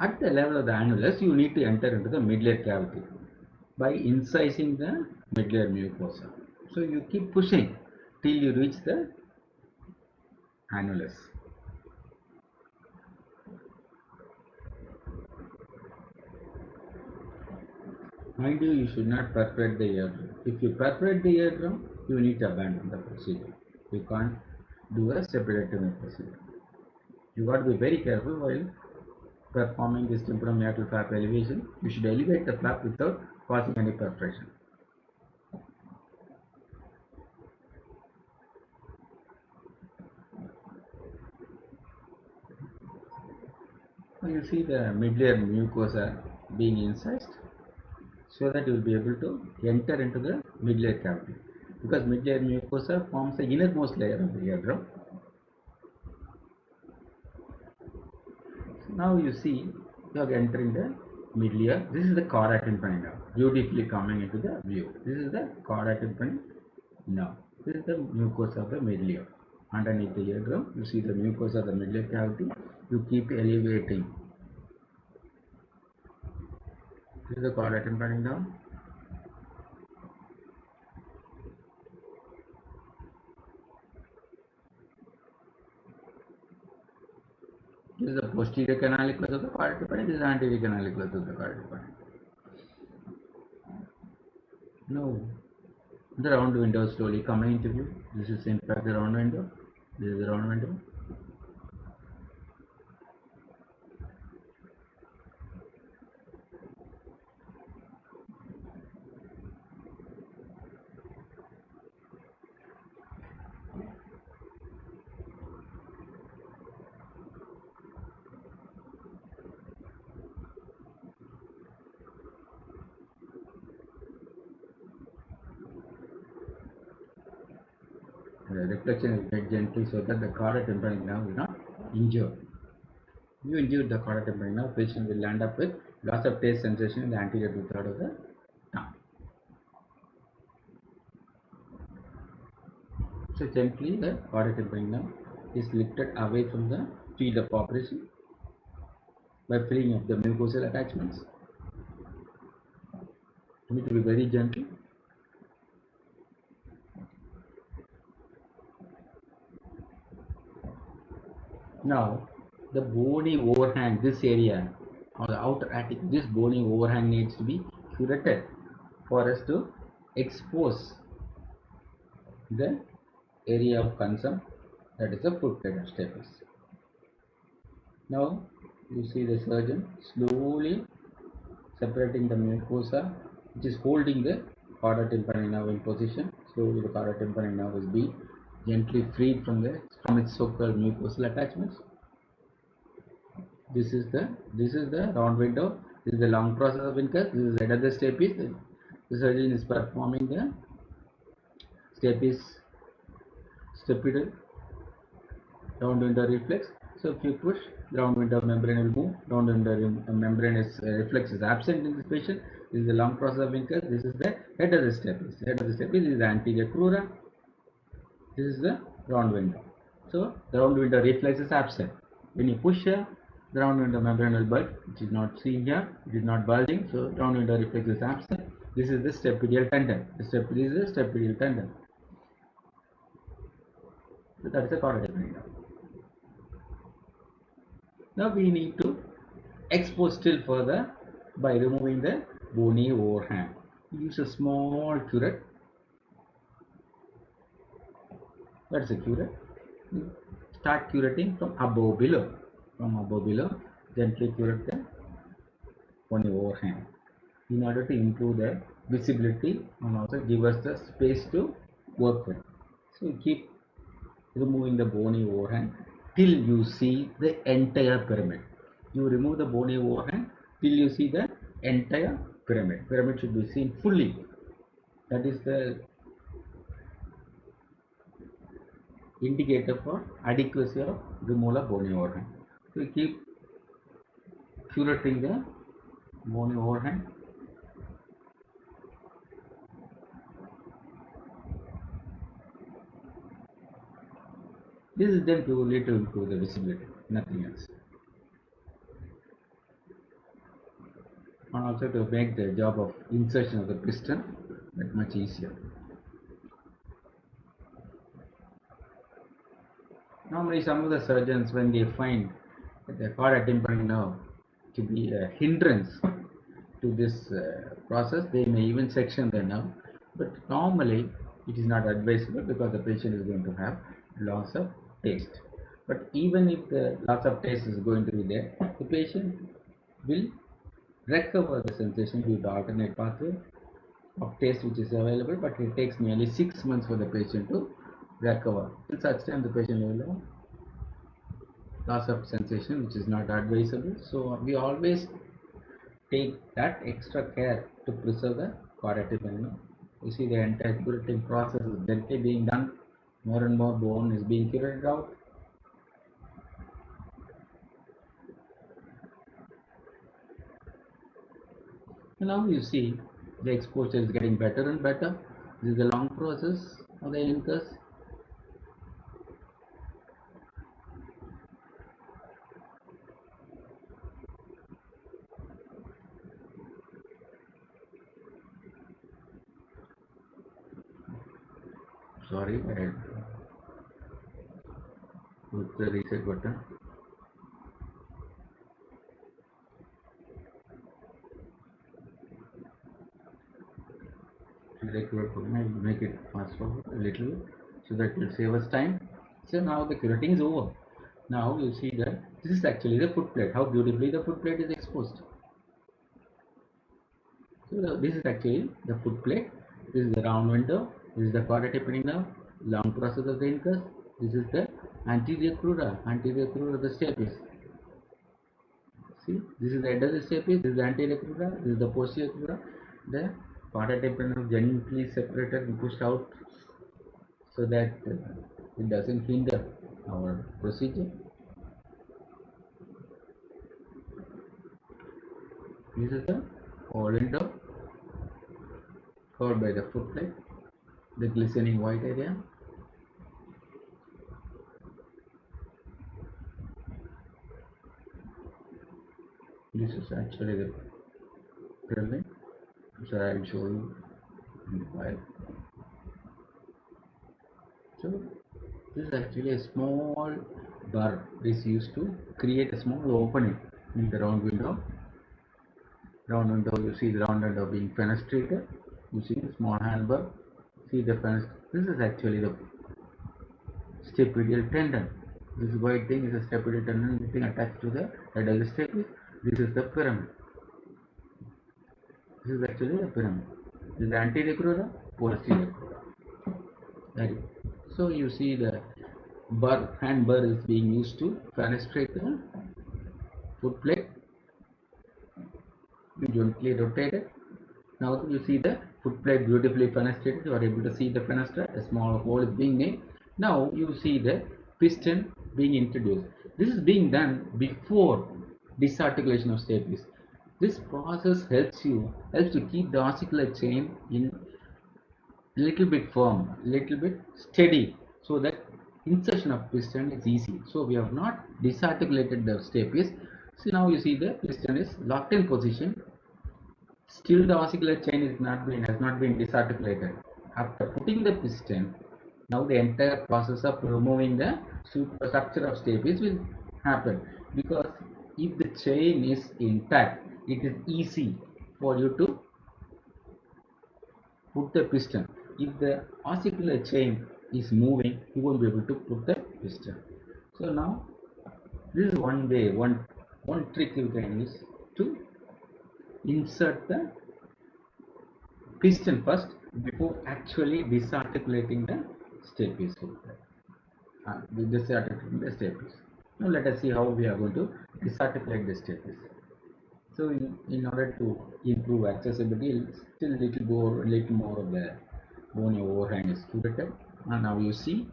At the level of the annulus, you need to enter into the midline cavity by incising the midline mucosa. So you keep pushing till you reach the annulus. Mind you should not perforate the eardrum. If you perforate the eardrum, you need to abandon the procedure. You can't do a stapediectomy procedure. You got to be very careful while performing this temporomeatal flap elevation. You should elevate the flap without causing any perforation. Now you see the mid-layer mucosa being incised so that you will be able to enter into the mid-layer cavity, because mid-layer mucosa forms the innermost layer of the eardrum. Now you see you are entering the mid-layer. This is the chorda tympani now, beautifully coming into the view. This is the chorda tympani now. This is the mucosa of the mid-layer. Underneath the eardrum, you see the mucosa of the mid-layer cavity. You keep elevating. This is the chorda tympani now. This is the posterior canalicus of the chorda tympani. This is the anterior canalicus of the chorda tympani. Now, the round window slowly coming into view. This is in fact the round window. This is the round window. The reflection is made gently so that the chorda tympani now is not injured. If you injure the chorda tympani now, patient will land up with loss of taste sensation in the anterior two-thirds of the tongue. So gently the chorda tympani now is lifted away from the field of operation by freeing up the mucosal attachments. You need to be very gentle. Now the bony overhang, this area or the outer attic, this bony overhang needs to be curated for us to expose the area of concern, that is the foot plate of stapes. Now you see the surgeon slowly separating the mucosa which is holding the chorda tympani now in position. Slowly the chorda tympani now is being gently freed from its so-called mucosal attachments. This is the round window. This is the long process of incus. This is the head of the stapes. The surgeon is performing the stapedal round window reflex. So if you push, the round window membrane will move. Round window membrane reflex is absent in this patient. This is the long process of incus. This is the head of the stapes. The head of the stapes is the anterior crura. This is the round window. So the round window reflex is absent. When you push here, the round window membrane will bulge, which is not seen here. It is not bulging, so round window reflex is absent. This is the stapedial tendon. This is the stapedial tendon. So that is the chorda tympani. Now we need to expose still further by removing the bony overhang. Use a small curette. That's a curette. Start curating from above below. From above below, gently curate the bony overhang in order to improve the visibility and also give us the space to work with. So you keep removing the bony overhang till you see the entire pyramid. You remove the bony overhang till you see the entire pyramid. Pyramid should be seen fully. That is the indicator for adequacy of removal of bony overhang. So you keep curating the bony overhang. This is done purely to improve the visibility, nothing else. And also to make the job of insertion of the piston that much easier. Normally some of the surgeons, when they find the chorda tympani nerve to be a hindrance to this process. They may even section the nerve, but normally it is not advisable because the patient is going to have loss of taste. But even if the loss of taste is going to be there, the patient will recover the sensation due to alternate pathway of taste which is available, but it takes nearly 6 months for the patient to recover. Till such time the patient will have loss of sensation which is not advisable. So we always take that extra care to preserve the choroid bone. You see the entire curative process is gently being done. More and more bone is being curated out. And now you see the exposure is getting better and better. This is a long process of the incus. Sorry, I had put the reset button. Make it fast forward a little bit so that it will save us time. So now the curating is over. Now you see that this is actually the foot plate. How beautifully the foot plate is exposed. So this is actually the foot plate. This is the round window. This is the quadripedal nerve, long process of the incus. This is the anterior crura. Anterior crura of the stapes. See, this is the head of the stapes. This is the anterior crura. This is the posterior crura. The quadripedal nerve gently separated and pushed out so that it doesn't hinder our procedure. This is the whole window covered by the foot plate, the glistening white area. This is actually the pyramid, so I will show you in the file. So this is actually a small burr is used to create a small opening in the round window. Round window, you see the round window being fenestrated. You see the small handbar. See the fenest. This is actually the stapedial tendon. This white thing is a stapedial tendon thing attached to the head of the stapes. This is the pyramid. This is actually the pyramid. This is the anterior crura, posterior crura. So you see the hand burr is being used to fenestrate the foot plate. You gently rotate it. Now you see the foot plate beautifully fenestrated. You are able to see the fenestra. A small hole is being made. Now you see the piston being introduced. This is being done before disarticulation of stapes. This process helps to keep the ossicular chain in little bit firm, little bit steady, so that insertion of piston is easy. So we have not disarticulated the stapes. So now you see the piston is locked in position. Still the ossicular chain has not been disarticulated. After putting the piston, now the entire process of removing the superstructure of stapes will happen, because if the chain is intact, it is easy for you to put the piston. If the ossicular chain is moving, you won't be able to put the piston. So now this is one way, one trick you can use to insert the piston first before actually disarticulating the stapes. Disarticulating the stapes. Now let us see how we are going to disarticulate the stapes. So in order to improve accessibility, still little more of the bony overhang is curated. And now you see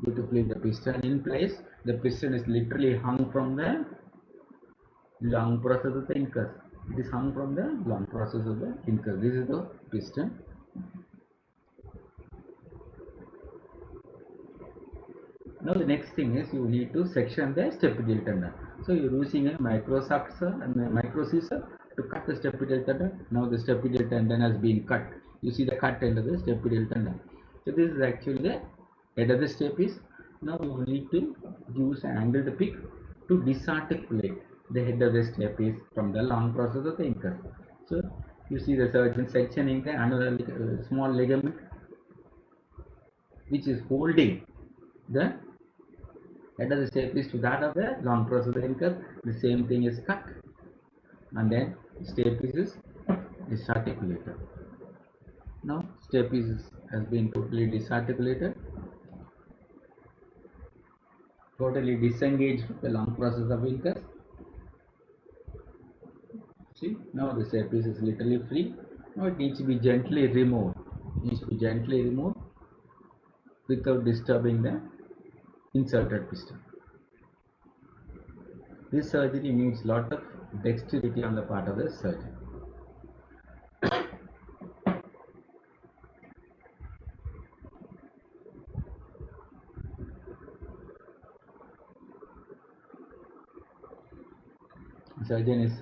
beautifully the piston in place. The piston is literally hung from the long process of the incus. It is hung from the long process of the incus. This is the piston. Now the next thing is you need to section the stapedial tendon. So you're using a micro scissor to cut the stapedial tendon. Now the stapedial tendon has been cut. You see the cut end of the stapedial tendon. So this is actually the head of the stapes. Now you need to use an angled pick to disarticulate the head of the step is from the long process of the incus. So you see the surgeon sectioning the annular small ligament which is holding the head of the stapes to that of the long process of the incus. The same thing is cut, and then stapes is disarticulated. Now stapes has been totally disarticulated, totally disengaged from the long process of incus. See, now the stapes is literally free. Now it needs to be gently removed. It needs to be gently removed without disturbing the inserted piston. This surgery needs lot of dexterity on the part of the surgeon. The surgeon is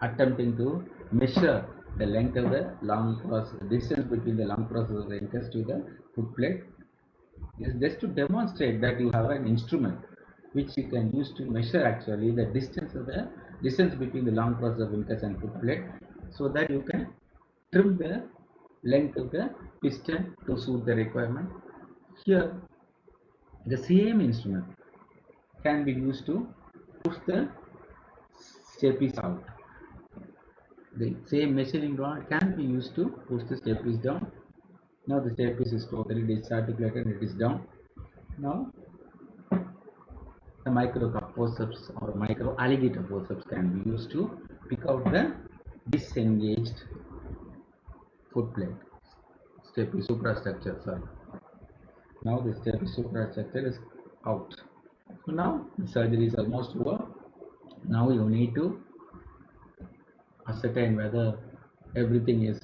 attempting to measure the length of the long process, distance between the long process of the incus to the foot plate. This is just to demonstrate that you have an instrument which you can use to measure actually the distance between the long process of incus and foot plate, so that you can trim the length of the piston to suit the requirement. Here the same instrument can be used to push the stapes out. The same measuring rod can be used to push the stapes down. Now the stapes is totally disarticulated, it is down. Now the micro cup forceps or micro alligator forceps can be used to pick out the disengaged foot plate, stapes suprastructure. Sorry. Now the stapes suprastructure is out. So now the surgery is almost over. Now you need to ascertain whether everything is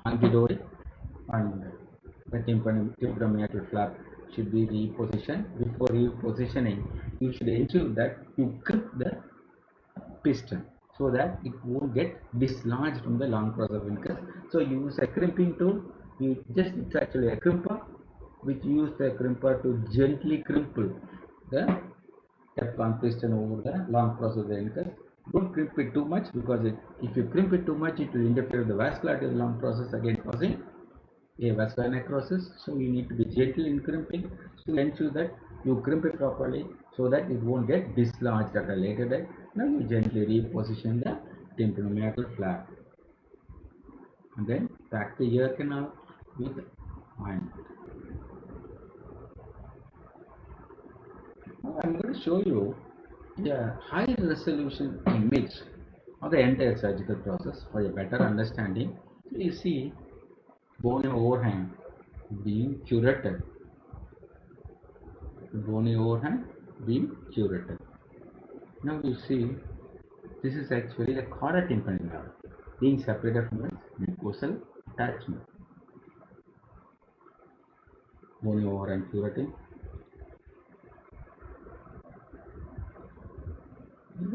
hunky-dory and the tympanomeatal flap should be repositioned. Before repositioning, you should ensure that you grip the piston so that it won't get dislodged from the long process of incus. So you use a crimping tool. It's actually a crimper, which use the crimper to gently crimple the Teflon piston over the long process of the incus. Don't crimp it too much, because if you crimp it too much, it will interfere with the vascularity of the long process, again causing a vascular necrosis. So you need to be gentle in crimping to ensure that you crimp it properly so that it won't get dislodged at a later date. Now you gently reposition the tympanomeatal flap and then pack the ear canal with ointment. Now I'm going to show you a high resolution image of the entire surgical process for a better understanding. So you see bony overhang being curated. Bony overhang being curated. Now you see this is actually the chorda tympani nerve being separated from its mucosal attachment. Bony overhang curating.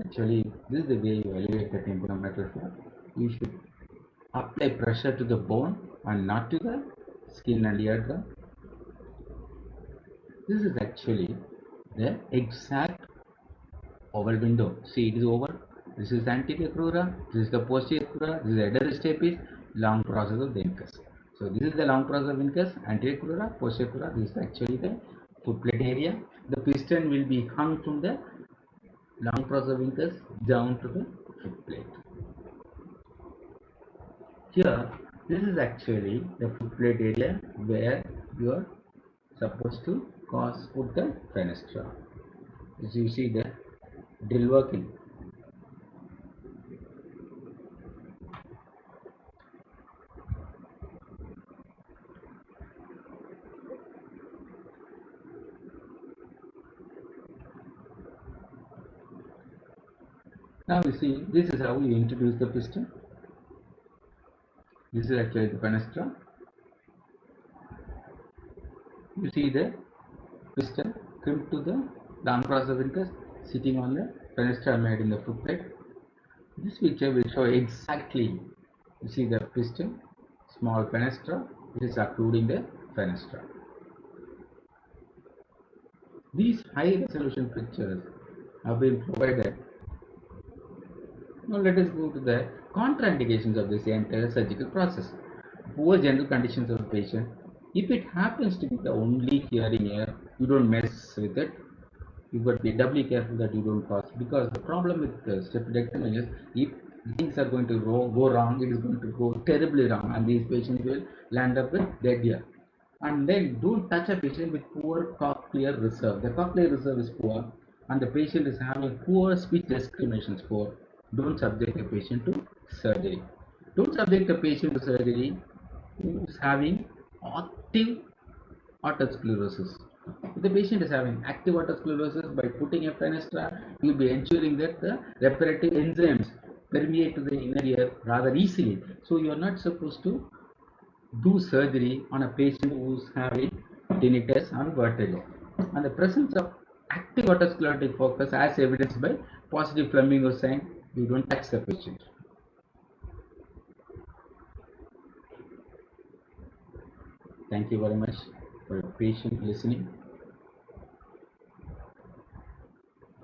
Actually, this is the way you elevate the tympanomeatal flap. You should apply pressure to the bone and not to the skin and eardrum. This is actually the exact oval window. See, it is oval. This is the anterior crura, this is the posterior crura, this is the head of the stapes, long process of the incus. So this is the long process of incus, anterior crura, posterior crura. This is actually the foot plate area. The piston will be hung from the long process of incus down to the foot plate. Here, this is actually the foot plate area where you are supposed to put the fenestra. As you see the drill working. Now you see, this is how you introduce the piston. This is actually the fenestra. You see the piston crimped to the long process of incus sitting on the fenestra made in the foot plate. This picture will show exactly. You see the piston, small fenestra, it is occluding the fenestra. These high resolution pictures have been provided Now let us go to the contraindications of this entire surgical process. Poor general conditions of the patient. If it happens to be the only hearing air, you don't mess with it. You got to be doubly careful that you don't cause, because the problem with the staphylococcus is if things are going to go wrong, it is going to go terribly wrong, and these patients will land up with dead ear. And then don't touch a patient with poor cochlear reserve. The cochlear reserve is poor, and the patient is having poor speech discrimination score. Don't subject a patient to surgery. Don't subject a patient to surgery who is having active otosclerosis. If the patient is having active otosclerosis, by putting a fenestra, you'll be ensuring that the reparative enzymes permeate to the inner ear rather easily. So you are not supposed to do surgery on a patient who's having tinnitus and vertigo. And the presence of active otosclerotic focus, as evidenced by positive flamingo sign, you don't touch the patient. Thank you very much for your patient listening.